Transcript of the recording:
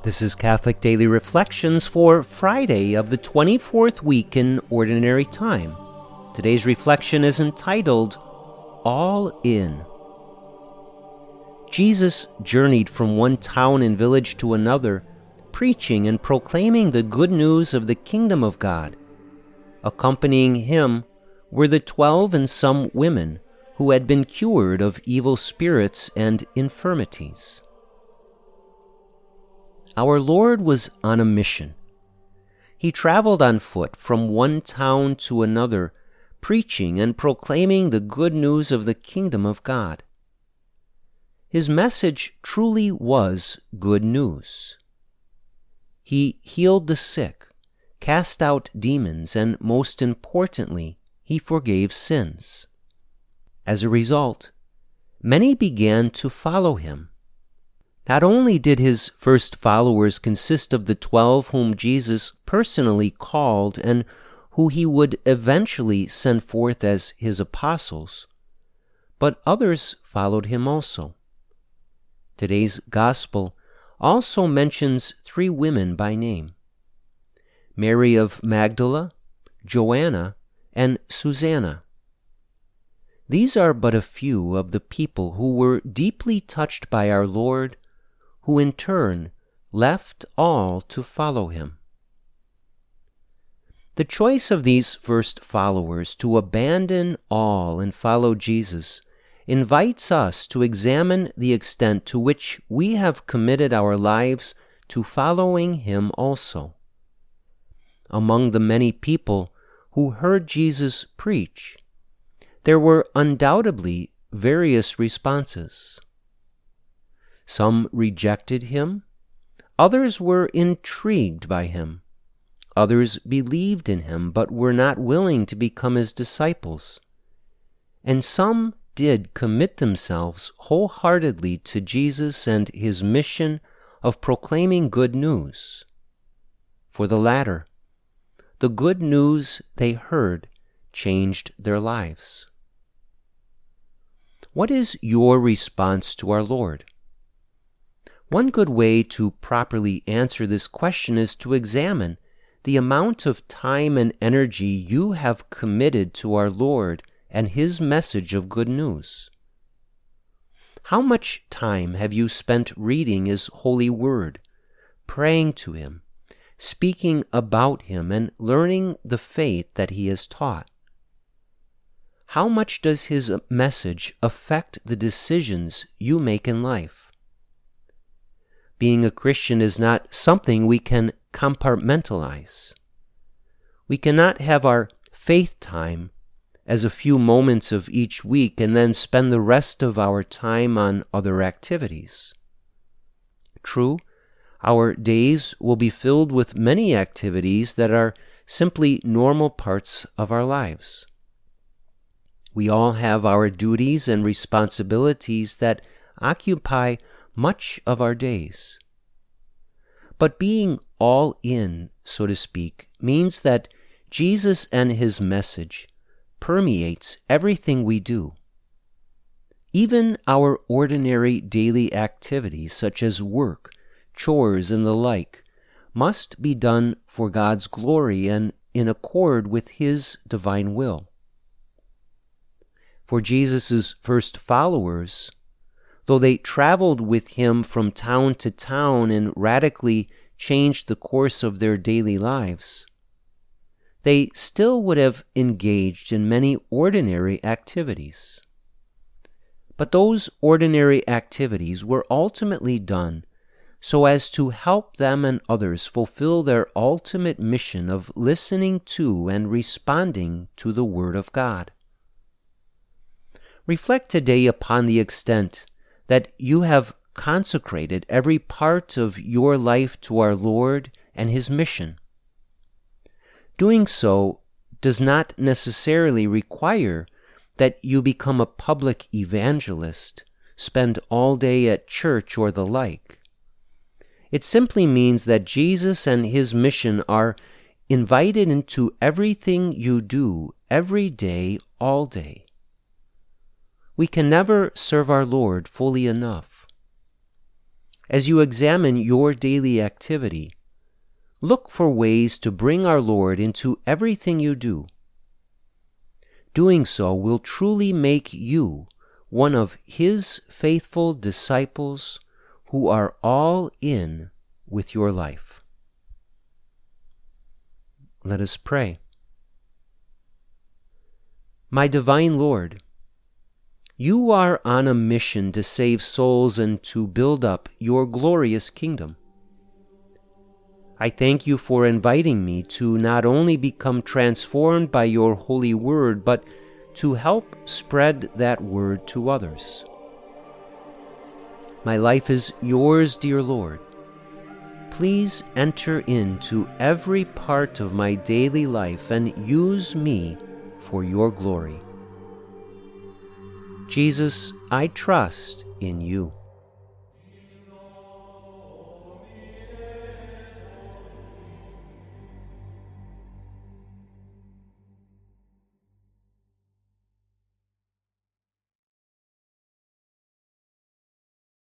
This is Catholic Daily Reflections for Friday of the 24th week in Ordinary Time. Today's reflection is entitled, All In. Jesus journeyed from one town and village to another, preaching and proclaiming the good news of the kingdom of God. Accompanying him were the 12 and some women who had been cured of evil spirits and infirmities. Our Lord was on a mission. He traveled on foot from one town to another, preaching and proclaiming the good news of the kingdom of God. His message truly was good news. He healed the sick, cast out demons, and most importantly, he forgave sins. As a result, many began to follow him. Not only did his first followers consist of the 12 whom Jesus personally called and who he would eventually send forth as his apostles, but others followed him also. Today's gospel also mentions 3 women by name: Mary of Magdala, Joanna, and Susanna. These are but a few of the people who were deeply touched by our Lord, who in turn left all to follow him. The choice of these first followers to abandon all and follow Jesus invites us to examine the extent to which we have committed our lives to following him also. Among the many people who heard Jesus preach, there were undoubtedly various responses. Some rejected him, others were intrigued by him, others believed in him but were not willing to become his disciples, and some did commit themselves wholeheartedly to Jesus and his mission of proclaiming good news. For the latter, the good news they heard changed their lives. What is your response to our Lord? One good way to properly answer this question is to examine the amount of time and energy you have committed to our Lord and his message of good news. How much time have you spent reading his holy word, praying to him, speaking about him, and learning the faith that he has taught? How much does his message affect the decisions you make in life? Being a Christian is not something we can compartmentalize. We cannot have our faith time as a few moments of each week and then spend the rest of our time on other activities. True, our days will be filled with many activities that are simply normal parts of our lives. We all have our duties and responsibilities that occupy much of our days. But being all in, so to speak, means that Jesus and his message permeates everything we do. Even our ordinary daily activities, such as work, chores, and the like, must be done for God's glory and in accord with his divine will. For Jesus' first followers, though they traveled with him from town to town and radically changed the course of their daily lives, they still would have engaged in many ordinary activities. But those ordinary activities were ultimately done so as to help them and others fulfill their ultimate mission of listening to and responding to the Word of God. Reflect today upon the extent that you have consecrated every part of your life to our Lord and his mission. Doing so does not necessarily require that you become a public evangelist, spend all day at church or the like. It simply means that Jesus and his mission are invited into everything you do every day, all day. We can never serve our Lord fully enough. As you examine your daily activity, look for ways to bring our Lord into everything you do. Doing so will truly make you one of His faithful disciples who are all in with your life. Let us pray. My divine Lord, you are on a mission to save souls and to build up your glorious kingdom. I thank you for inviting me to not only become transformed by your holy word, but to help spread that word to others. My life is yours, dear Lord. Please enter into every part of my daily life and use me for your glory. Jesus, I trust in you.